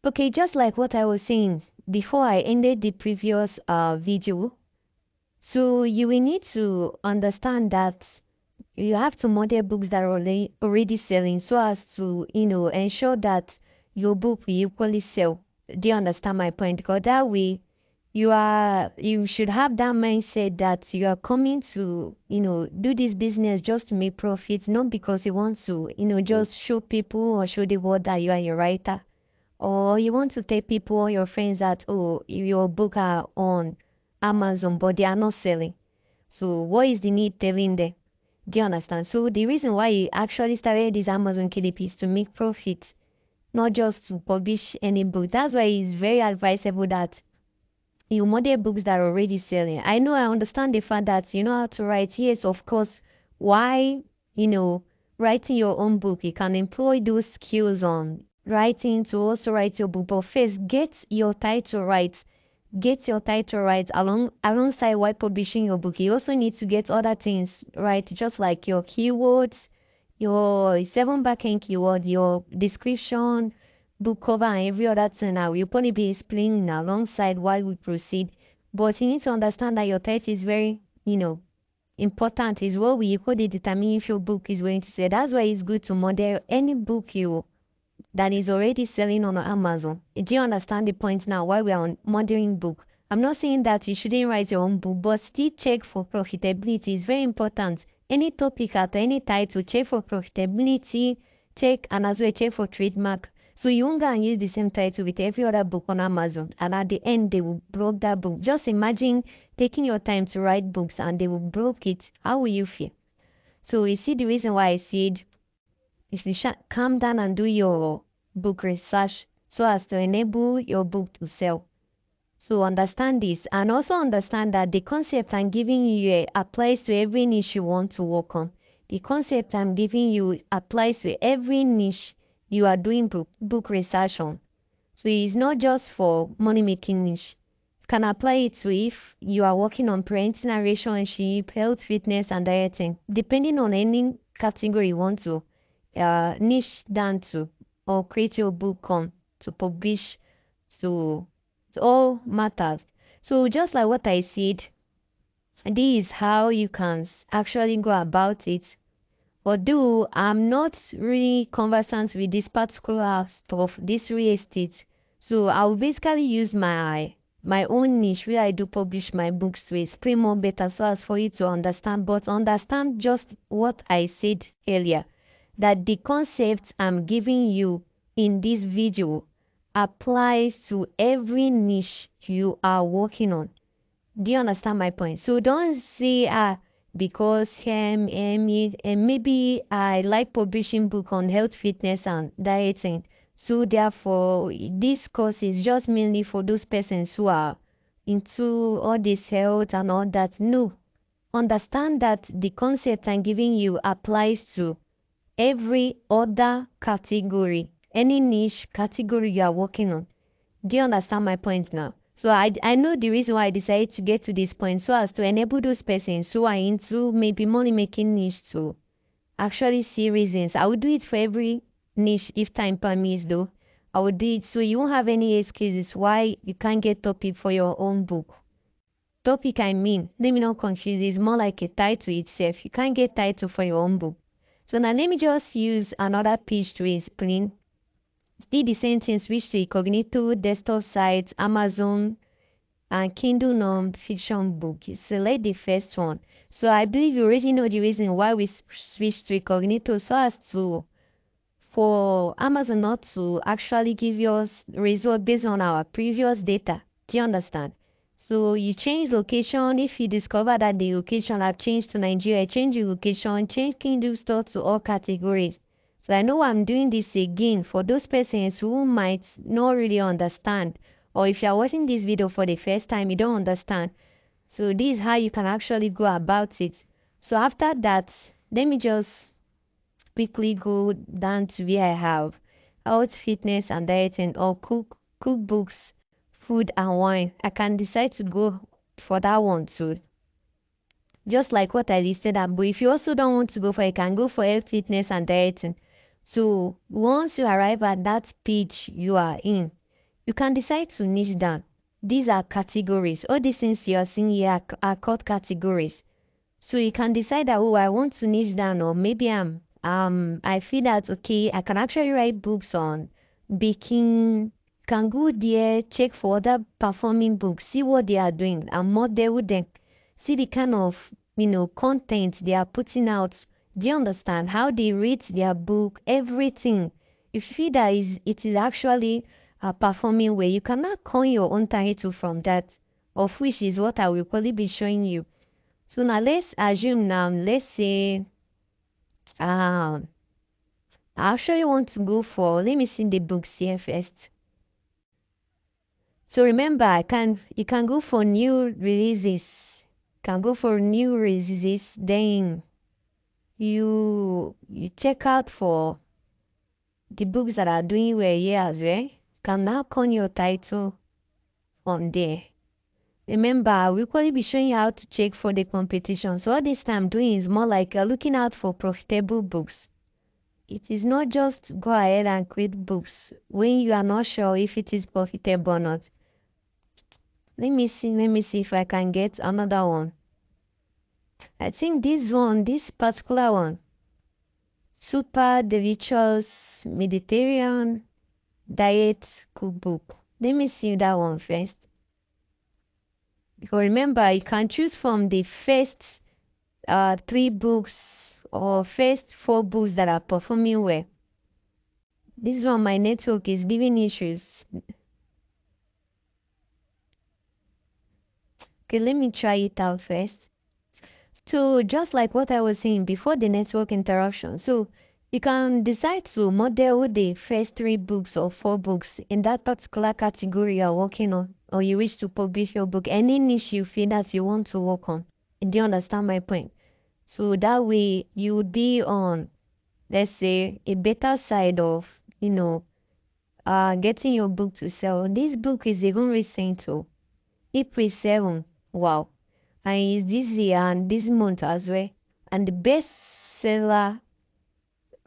Okay, just like what I was saying before I ended the previous video. So you will need to understand that you have to model books that are already selling so as to, ensure that your book will equally sell. Do you understand my point? Because that way you should have that mindset that you are coming to, do this business just to make profits, not because you want to, just show people or show the world that you are a writer. Or you want to tell people or your friends that, oh, your book are on Amazon, but they are not selling. So what is the need telling them? Do you understand? So the reason why he actually started this Amazon KDP is to make profit, not just to publish any book. That's why it's very advisable that you model books that are already selling. I understand the fact that you know how to write. Yes, of course. Why, writing your own book, you can employ those skills on writing to also write your book. But first, get your title right. Get your title right alongside while publishing your book. You also need to get other things right, just like your keywords, your 7 backend keyword, your description, book cover, and every other thing. I will probably be explaining alongside while we proceed. But you need to understand that your title is very, important. Is what we equally determine if your book is going to sell. That's why it's good to model any book that is already selling on Amazon. Do you understand the point now why we are on modeling book? I'm not saying that you shouldn't write your own book, but still check for profitability. It's very important. Any topic at any title, check for profitability, check and as well check for trademark. So you won't go and use the same title with every other book on Amazon, and at the end they will block that book. Just imagine taking your time to write books and they will block it. How will you feel? So you see the reason why I said if you calm down and do your book research so as to enable your book to sell. So understand this, and also understand that the concept I'm giving you applies to every niche you want to work on. The concept I'm giving you applies to every niche you are doing book research on. So it's not just for money making niche. You can apply it to if you are working on parenting and relationship, health, fitness, and dieting, depending on any category you want to niche down to or create your book on to publish. So it all matters. So just like what I said, this is how you can actually go about it. Although I'm not really conversant with this particular stuff, this real estate, so I'll basically use my own niche where I do publish my books to explain more better so as for you to understand. But understand just what I said earlier, that the concept I'm giving you in this video applies to every niche you are working on. Do you understand my point? So don't say, because maybe I like publishing book on health, fitness, and dieting. So therefore, this course is just mainly for those persons who are into all this health and all that. No. Understand that the concept I'm giving you applies to every other category, any niche category you are working on. Do you understand my point now? So I know the reason why I decided to get to this point so as to enable those persons who are into maybe money making niche to actually see reasons. I will do it for every niche if time permits though. I will do it so you won't have any excuses why you can't get topic for your own book. Topic let me not confuse, it's more like a title itself. You can't get title for your own book. So now let me just use another page to explain. Still the same thing, switch to incognito, desktop sites, Amazon, and Kindle non-fiction book. You select the first one. So I believe you already know the reason why we switch to incognito, so as to for Amazon not to actually give us result based on our previous data. Do you understand? So you change location. If you discover that the location have changed to Nigeria, change the location, change Kindle store to all categories. So I know I'm doing this again for those persons who might not really understand, or if you're watching this video for the first time, you don't understand. So this is how you can actually go about it. So after that, let me just quickly go down to where I have health, fitness, and dieting, or cookbooks, food, and wine. I can decide to go for that one too. Just like what I listed up. But if you also don't want to go for it, you can go for health, fitness, and dieting. So once you arrive at that page you are in, You can decide to niche down. These are categories. All these things you are seeing here are called categories. So you can decide that, oh, I want to niche down, or maybe I feel that, okay, I can actually write books on baking. Can go there, check for other performing books, see what they are doing, and model them. See the kind of, content they are putting out. Do you understand how they rate their book, everything? If you feel that it is actually performing well, you cannot coin your own title from that, of which is what I will probably be showing you. So now let's assume now, let's say, um, I actually want to go for, let me see the books here first. So remember, you can go for new releases. Can go for new releases. Then you check out for the books that are doing well here as well. Can now con your title from there. Remember, I will probably be showing you how to check for the competition. So all this time I'm doing is more like looking out for profitable books. It is not just go ahead and create books when you are not sure if it is profitable or not. Let me see if I can get another one. I think this particular one, super delicious Mediterranean diet cookbook. Let me see that one first. Because remember, you can choose from the first 3 books or first 4 books that are performing well. This one, my network is giving issues. Okay, let me try it out first. So just like what I was saying before the network interruption, so you can decide to model the first 3 books or 4 books in that particular category you're working on, or you wish to publish your book, any niche you feel that you want to work on. Do you understand my point? So that way you would be on, let's say, a better side of, getting your book to sell. This book is even recent, so April 7. Wow. And it's this year and this month as well. And the bestseller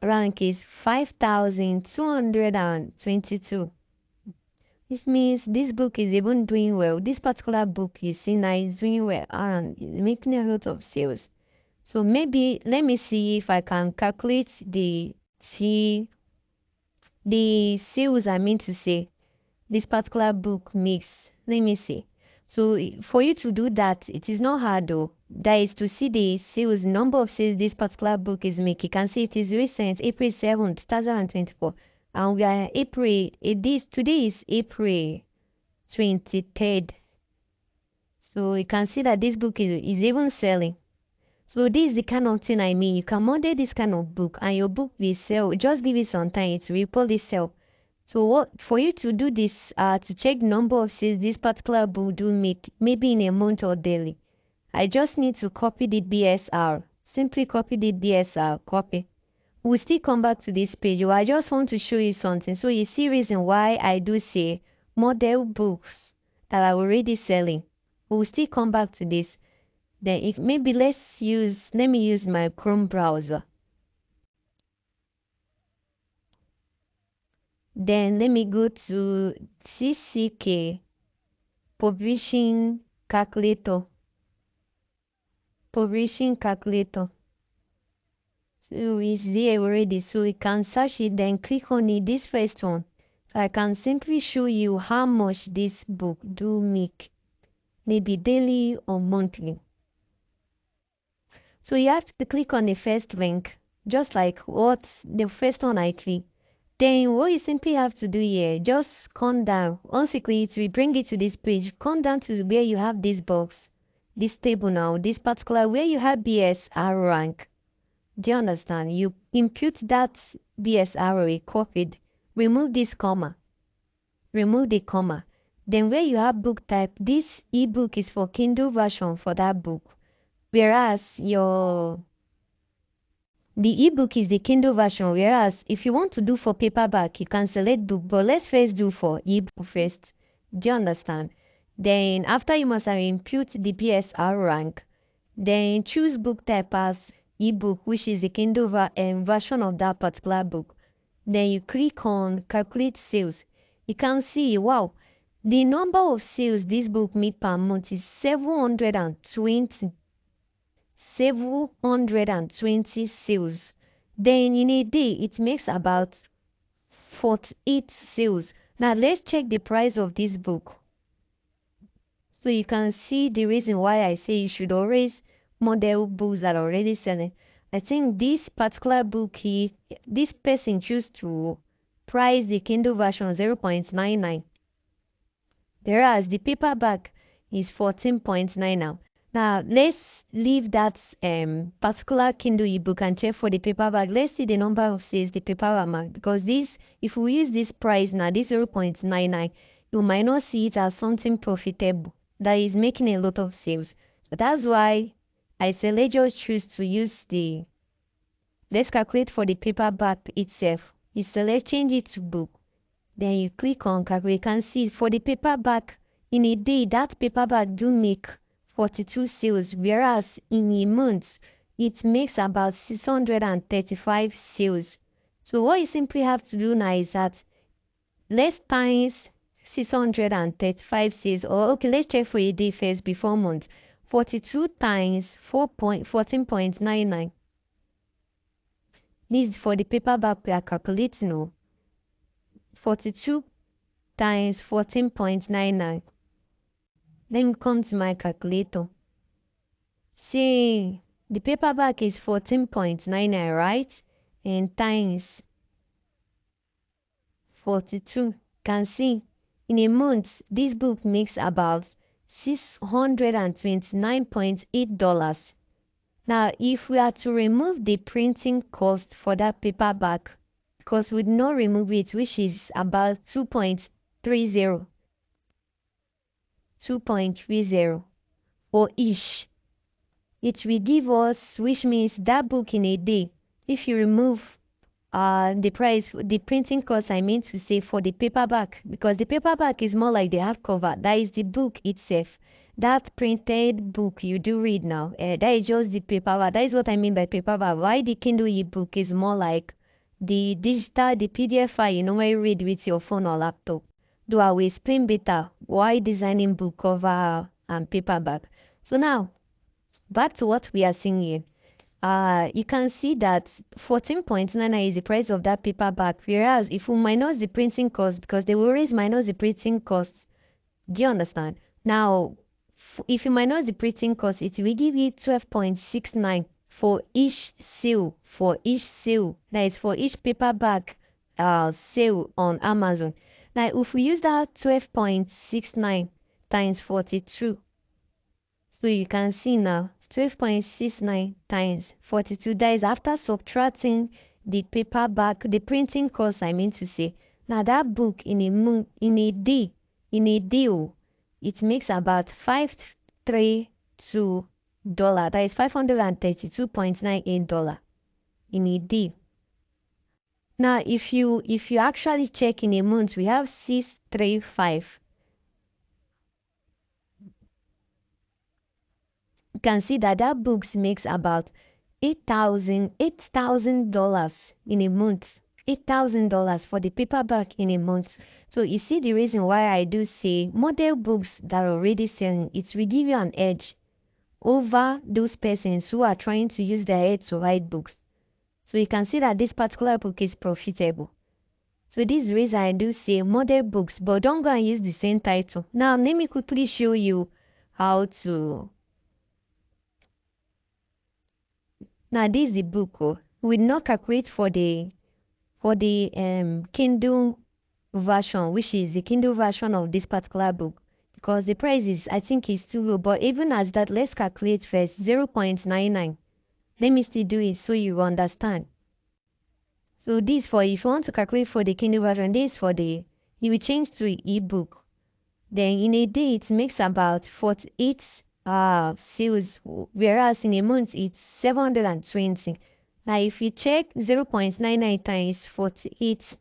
rank is 5,222. Which means this book is even doing well. This particular book you see now is doing well and making a lot of sales. So maybe let me see if I can calculate the sales I mean to say this particular book makes. Let me see. So for you to do that, it is not hard though. That is to see the sales, number of sales this particular book is making. You can see it is recent, April 7th, 2024. And we are today is April 23rd. So you can see that this book is even selling. So this is the kind of thing I mean. You can model this kind of book and your book will sell. Just give it some time, it will probably sell. So what for you to do this, to check number of sales this particular book do make, maybe in a month or daily, I just need to copy the BSR. Simply copy the BSR, copy. We'll still come back to this page. I just want to show you something. So you see reason why I do say model books that are already selling. We'll still come back to this. Then if maybe let me use my Chrome browser. Then let me go to CCK publishing calculator. Publishing calculator. So it's there already. So we can search it, then click on it, this first one. So I can simply show you how much this book do make. Maybe daily or monthly. So you have to click on the first link, just like what the first one I click. Then what you simply have to do here, just come down. Once you click it, will bring it to this page. Come down to where you have this box, this table now, this particular where you have BSR rank. Do you understand? You impute that BSR copied. Remove this comma. Remove the comma. Then where you have book type, this ebook is for Kindle version for that book. Whereas the ebook is the Kindle version, whereas if you want to do for paperback, you can select book, but let's first do for ebook first. Do you understand? Then after you must have impute the BSR rank, then choose book type as ebook, which is the Kindle version of that particular book. Then you click on calculate sales. you can see, wow, the number of sales this book made per month is 720. 720 sales. Then in a day, it makes about 48 sales. Now let's check the price of this book. So you can see the reason why I say you should always model books that are already selling. I think this particular book, this person choose to price the Kindle version 0.99, whereas the paperback is 14.9 now. Now let's leave that particular Kindle ebook and check for the paperback. Let's see the number of sales the paperback, because this, if we use this price now, this 0.99, you might not see it as something profitable that is making a lot of sales. But that's why I say let's just choose to use the, let's calculate for the paperback itself. You select change it to book. Then you click on calculate. You can see for the paperback, in a day, that paperback do make 42 sales, whereas in a month, it makes about 635 sales. So what you simply have to do now is that let's times 635 sales, or okay, let's check for a day first before month. 42 times 14.99. This is for the paperback we are calculating. No? 42 times 14.99. Let me come to my calculator. See, the paperback is 14.99, right? And times 42. Can see, in a month, this book makes about $629.8. Now, if we are to remove the printing cost for that paperback, because we did not remove it, which is about 2.30 for each, it will give us, which means that book in a day, if you remove the price, the printing cost, I mean to say, for the paperback, because the paperback is more like the hardcover, that is the book itself. That printed book you do read now, that is just the paperback. That is what I mean by paperback. Why the Kindle ebook is more like the digital, the PDF file, you know, where you read with your phone or laptop. Though I will explain better why designing book cover and paperback. So now, back to what we are seeing here. You can see that 14.99 is the price of that paperback, whereas if we minus the printing cost, because they will always minus the printing cost. Do you understand? Now, if you minus the printing cost, it will give you 12.69 for each sale. That is for each paperback sale on Amazon. Now, if we use that 12.69 times 42, so you can see now 12.69 times 42. That is after subtracting the paperback, the printing cost, I mean to say. Now that book in a month, in a day, it makes about $532. That is $532.98 in a day. Now if you actually check in a month, we have 635. You can see that books makes about $8,000 in a month. $8,000 for the paperback in a month. So you see the reason why I do say model books that are already selling, it will give you an edge over those persons who are trying to use their head to write books. So you can see that this particular book is profitable. So this is the reason I do say model books, but don't go and use the same title. Now let me quickly show you how to. Now this is the book. Oh. We not calculate for the Kindle version, which is the Kindle version of this particular book, because the price is, I think, is too low. But even as that, let's calculate first 0.99. Let me still do it so you understand. So this for, if you want to calculate for the Kindle version, this for the, you will change to ebook. Then in a day it makes about 48 sales, whereas in a month it's 720. Now if you check 0.99 times 48,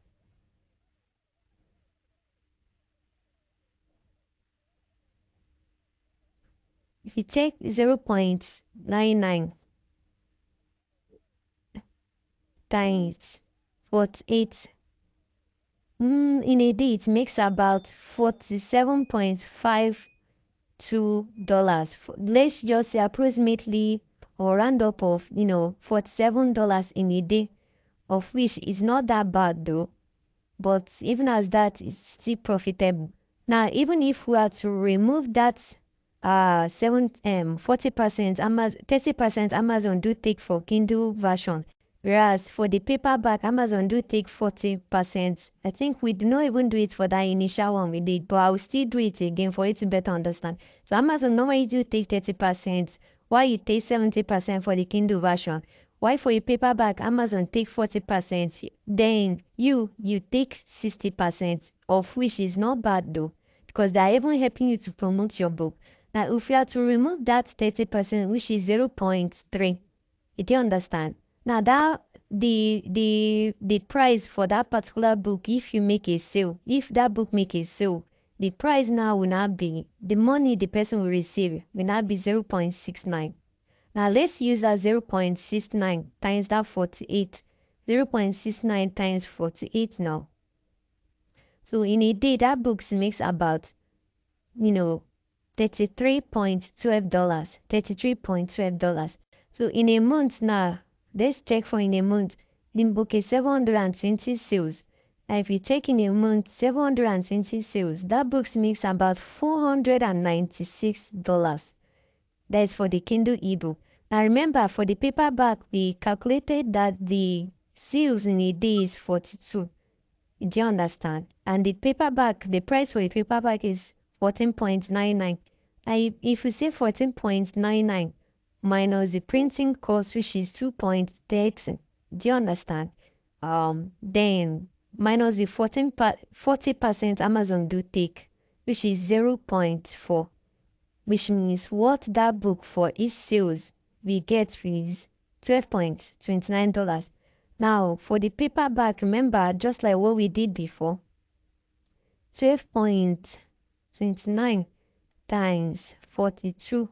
if you check 0.99 times 48, In a day, it makes about $47.52. Let's just say approximately or round up of, $47 in a day, of which is not that bad though. But even as that, it's still profitable. Now, even if we are to remove that 40% Amazon, 30% Amazon do take for Kindle version, whereas for the paperback, Amazon do take 40%. I think we do not even do it for that initial one we did, but I will still do it again for you to better understand. So Amazon normally do take 30%, while you take 70% for the Kindle version. Why for a paperback, Amazon take 40%, then you take 60%, of which is not bad though, because they are even helping you to promote your book. Now, if you are to remove that 30%, which is 0.3, you do understand? Now, that the price for that particular book, if you make a sale, if that book make a sale, the price now will not be, the money the person will receive will not be 0.69. Now, let's use that 0.69 times that 48. 0.69 times 48 now. So in a day, that book makes about, $33.12. $33.12. So in a month now, let's check for in a month. The book is 720 sales. And if you check in a month, 720 sales, that book makes about $496. That is for the Kindle ebook. Now remember, for the paperback, we calculated that the sales in a day is 42. Do you understand? And the paperback, the price for the paperback is 14.99. If we say 14.99 minus the printing cost, which is 2.30, do you understand? Then minus the 40% Amazon do take, which is 0.4, which means what that book for each sales we get is $12.29. Now, for the paperback, remember, just like what we did before, 12.29 times 42.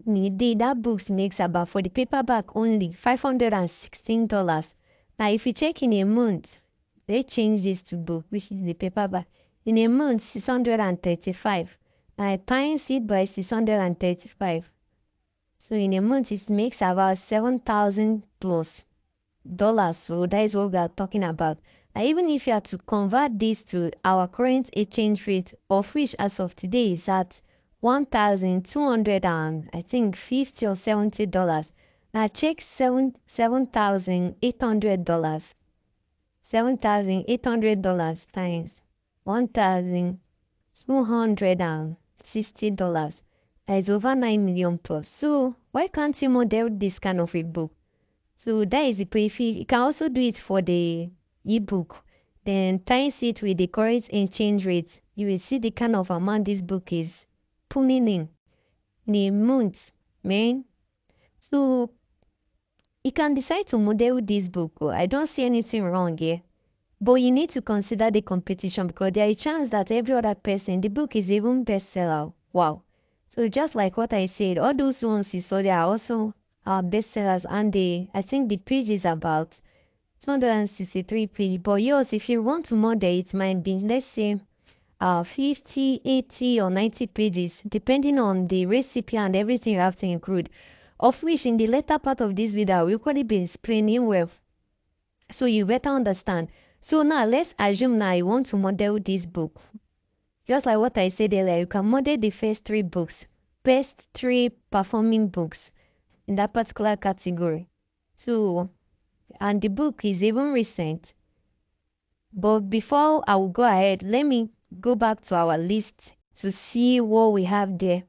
That books makes about, for the paperback only, $516. Now, if you check in a month, they change this to book, which is the paperback. In a month, 635. I times it by 635. So in a month, it makes about 7,000 plus dollars. So that is what we are talking about. Now, even if you are to convert this to our current exchange rate, of which as of today is at 1,200 and I think $50 or $70. Now check $7,800. $7,800 times $1,260. That is over 9 million plus. So why can't you model this kind of a book? So that is the prefix. You can also do it for the ebook. Then times it with the current exchange rate. You will see the kind of amount this book is pulling in a month, man. So you can decide to model this book. I don't see anything wrong here. But you need to consider the competition, because there is a chance that every other person, the book is even bestseller. Wow. So just like what I said, all those ones you saw, they are also bestsellers, and I think the page is about 263 pages. But yours, if you want to model, it might be, let's say, 50, 80 or 90 pages, depending on the recipe and everything you have to include, of which in the later part of this video, I will probably be explaining well, so you better understand. So now let's assume now you want to model this book. Just like what I said earlier, you can model the first 3 books, best 3 performing books in that particular category. So, and the book is even recent. But before I will go ahead, let me go back to our list to see what we have there.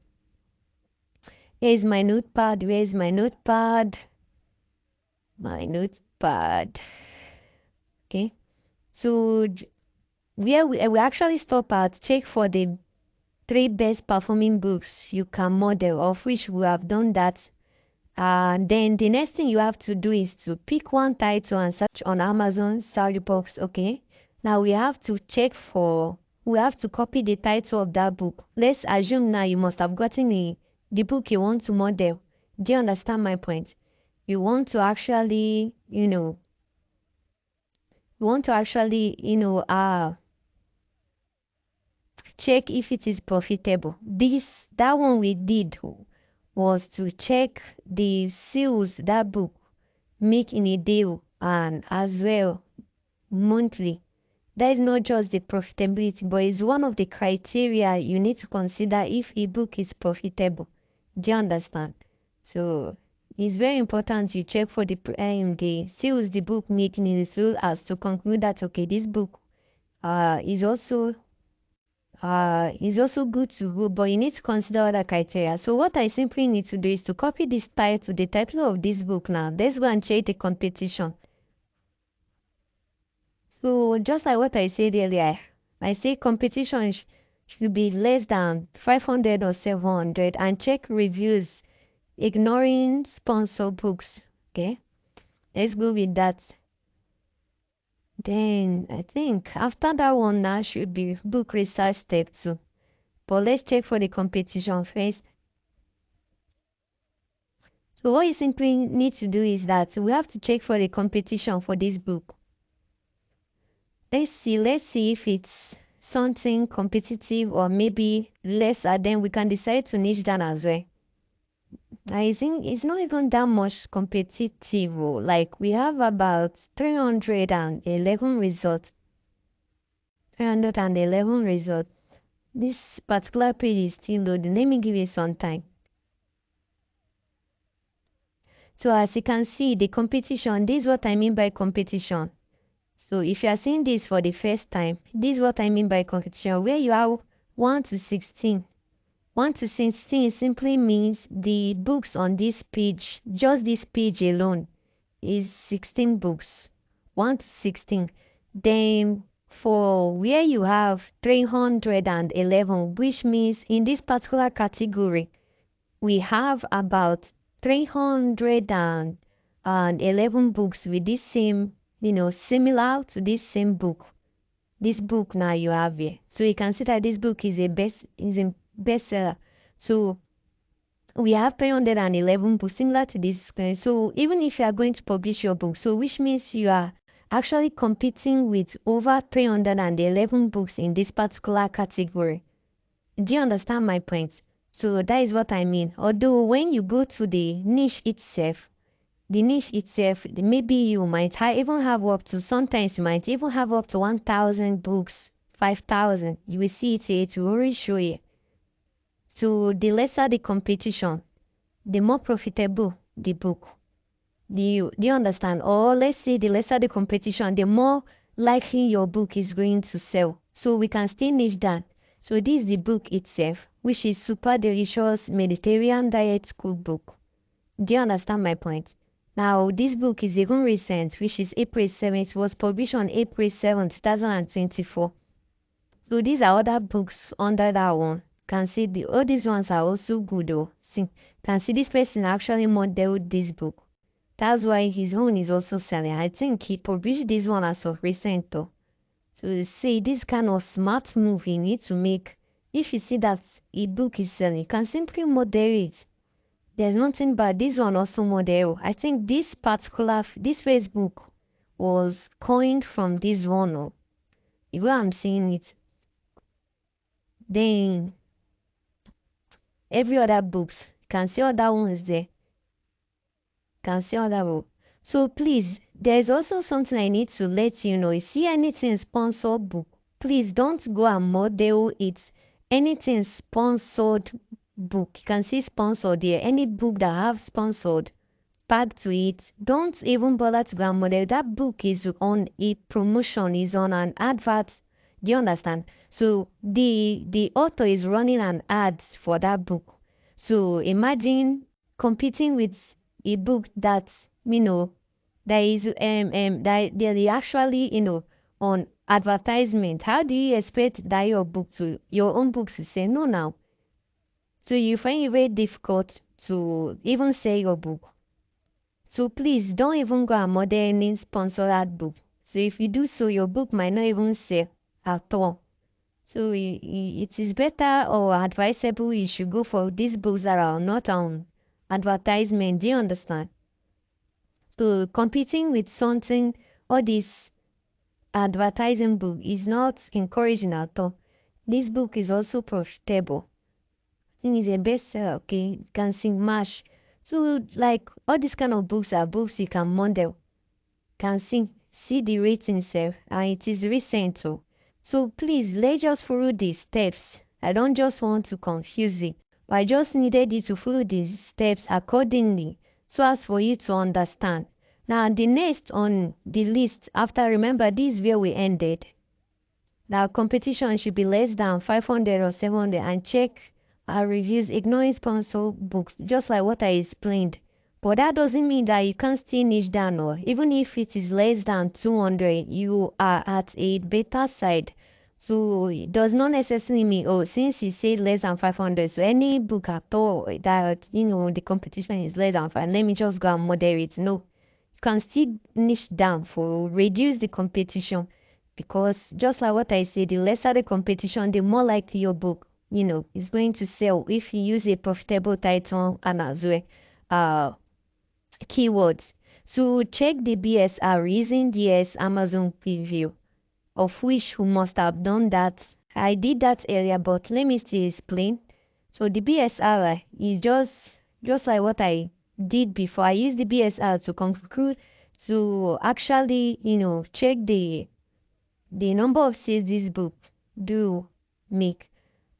Here is my notepad. Where is my notepad? My notepad. Okay. So where we actually stop at, check for the 3 best performing books you can model, of which we have done that. Then the next thing you have to do is to pick one title and search on Amazon search box. Okay. Now we have to copy the title of that book. Let's assume now you must have gotten the book you want to model. Do you understand my point? You want to actually, You want to actually, check if it is profitable. That one we did was to check the sales that book make in a day and as well monthly. That is not just the profitability, but it's one of the criteria you need to consider if a book is profitable. Do you understand? So it's very important you check for the sales the book making in the soul as to conclude that okay, this book is also good to go, but you need to consider other criteria. So what I simply need to do is to copy this title, the title of this book now. Let's go and check the competition. So just like what I said earlier, I say competition should be less than 500 or 700 and check reviews, ignoring sponsor books. Okay, let's go with that. Then I think after that one now should be book research step 2. But let's check for the competition first. So what you simply need to do is that we have to check for the competition for this book. Let's see if it's something competitive or maybe lesser, then we can decide to niche down as well. I think it's not even that much competitive. Like we have about 311 results. 311 results. This particular page is still loading. Let me give it some time. So as you can see, the competition, this is what I mean by competition. So if you are seeing this for the first time, this is what I mean by competition, where you are 1 to 16. 1 to 16 simply means the books on this page, just this page alone, is 16 books. 1 to 16. Then for where you have 311, which means in this particular category, we have about 311 books with this same, similar to this same book. This book now you have here. So you can see that this book is a bestseller. So we have 311 books similar to this. So even if you are going to publish your book, so which means you are actually competing with over 311 books in this particular category. Do you understand my point? So that is what I mean. Although when you go to the niche itself, maybe you might even have up to, sometimes you might even have up to 1,000 books, 5,000. You will see it here, it will already show you. So the lesser the competition, the more profitable the book. Do you understand? Or let's say the lesser the competition, the more likely your book is going to sell. So we can still niche that. So this is the book itself, which is Super Delicious Mediterranean Diet Cookbook. Do you understand my point? Now, this book is even recent, which is April 7th. It was published on April 7th, 2024. So these are other books under that one. Can see all these ones are also good though. See, can see this person actually modeled this book. That's why his own is also selling. I think he published this one as of recent though. So you see, this kind of smart move you need to make. If you see that a book is selling, you can simply model it. There's nothing bad. This one also model. I think this Facebook was coined from this one. If I'm seeing it, then every other books can see other ones there. Can see other one. So please, there's also something I need to let you know. You see anything sponsored book, please don't go and model it. Anything sponsored book, you can see sponsored there. Any book that have sponsored tag to it, don't even bother to go and model. That book is on a promotion, is on an advert. Do you understand? So the author is running an ad for that book. So imagine competing with a book that that is that they actually on advertisement. How do you expect that your own book to say no now? So you find it very difficult to even sell your book. So please don't even go and model any sponsored book. So if you do so, your book might not even sell at all. So it is better or advisable you should go for these books that are not on advertisement. Do you understand? So competing with something, all this advertising book. It's not encouraging at all. This book is also profitable. I think it's a bestseller, okay? You can sing mash. So, like, all these kind of books are books you can model, can see the rating sef, and it is recent o. So please, let's just follow the steps. I don't just want to confuse you, but I just needed you to follow these steps accordingly so as for you to understand. Now the next on the list after, remember this is where we ended. Now competition should be less than 500 or 700, and check our reviews, ignoring sponsor books, just like what I explained. But that doesn't mean that you can't still niche down, or even if it is less than 200, you are at a better side. So it does not necessarily mean, oh, since you say less than 500, so any book at all that, the competition is less than 5, let me just go and moderate. No, you can still niche down for reduce the competition, because just like what I say, the lesser the competition, the more likely your book, is going to sell if you use a profitable title and as well keywords. So check the BSR using DS Amazon preview, of which we must have done that. I did that earlier, but let me still explain. So the BSR is just like what I did before. I used the BSR to conclude, to actually, check the number of sales this book do make.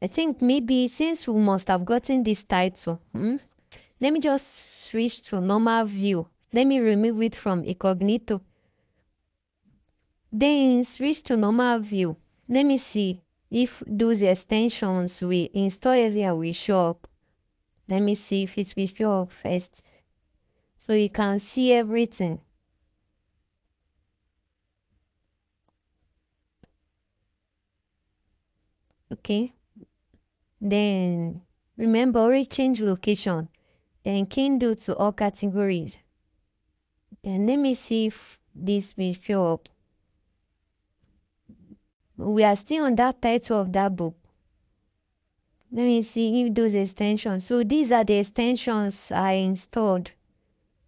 I think maybe since we must have gotten this title, let me just switch to normal view. Let me remove it from incognito. Then switch to normal view. Let me see if those extensions we install earlier will show up. Let me see if it will show up first, so you can see everything. Okay. Then remember, already change location. Then Kindle to all categories. Then let me see if this will show up. We are still on that title of that book. Let me see if those extensions. So these are the extensions I installed.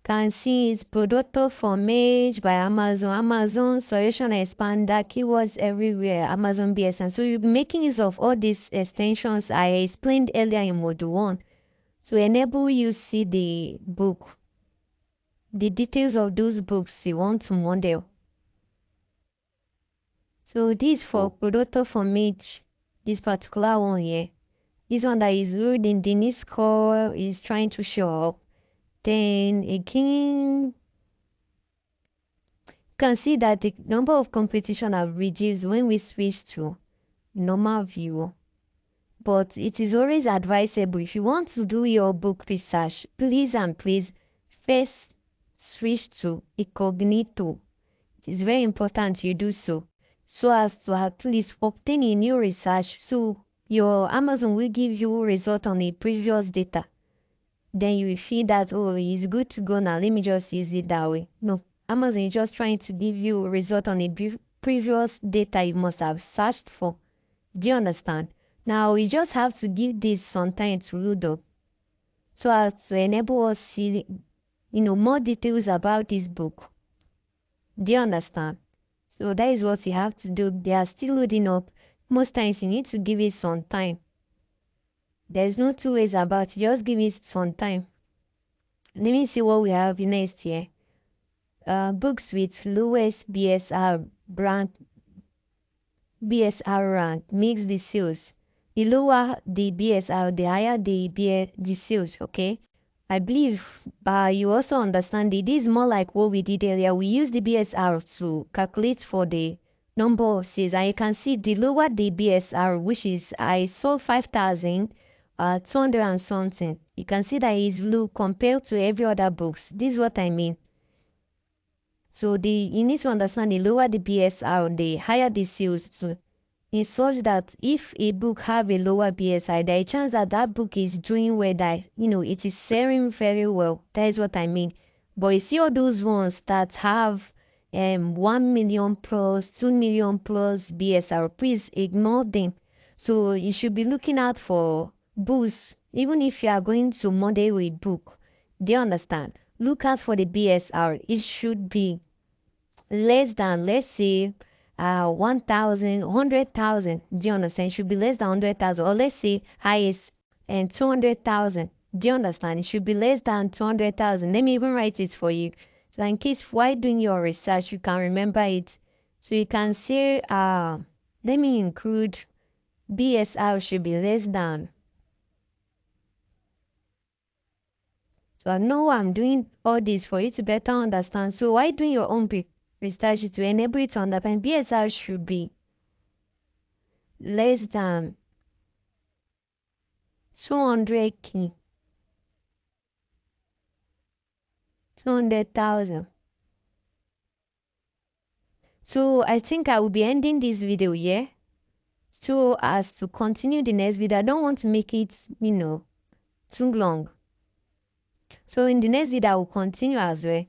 Can see it's Prodotto Formage by Amazon, Amazon Solution Expander, keywords everywhere, Amazon BSN. So you'll be making use of all these extensions I explained earlier in module 1 to enable you see the book, the details of those books you want to model. So this for Prodotto Formage, this particular one here. This one that is reading the new score is trying to show up. Then again, you can see that the number of competition have reduced when we switch to normal view. But it is always advisable, if you want to do your book research, please and please first switch to incognito. It is very important you do so as to at least obtain a new research. So your Amazon will give you result on a previous data. Then you will feel that, oh, it's good to go now, let me just use it that way. No, Amazon is just trying to give you a result on a previous data you must have searched for. Do you understand? Now we just have to give this some time to load up, so as to enable us see more details about this book. Do you understand? So that is what you have to do. They are still loading up. Most times you need to give it some time. There's no two ways about it. Just give it some time. Let me see what we have next here. Books with lowest BSR rank makes the sales. The lower the BSR, the higher the sales. Okay. I believe, but you also understand it is more like what we did earlier. We use the BSR to calculate for the number of sales, and you can see the lower the BSR, which is, I saw 5,200 and something. You can see that is low compared to every other books. This is what I mean. So you need to understand, the lower the BSR, the higher the sales. So in such that if a book have a lower BSI, there is a chance that that book is doing well, that it is selling very well. That is what I mean. But you see all those ones that have 1 million plus, 2 million plus BSR, please ignore them. So you should be looking out for books, even if you are going to model a book. Do you understand? Look out for the BSR. It should be less than, let's say, 1,000, 100,000. Do you understand? It should be less than 100,000, or let's say highest and 200,000. Do you understand? It should be less than 200,000. Let me even write it for you. So in case while doing your research, you can remember it. So you can say, let me include BSR should be less than. So I know I'm doing all this for you to better understand. So while doing your own research to enable you to understand, BSR should be less than 200K, 200,000. So I think I will be ending this video here. So as to continue the next video, I don't want to make it, too long. So in the next video, I will continue as well.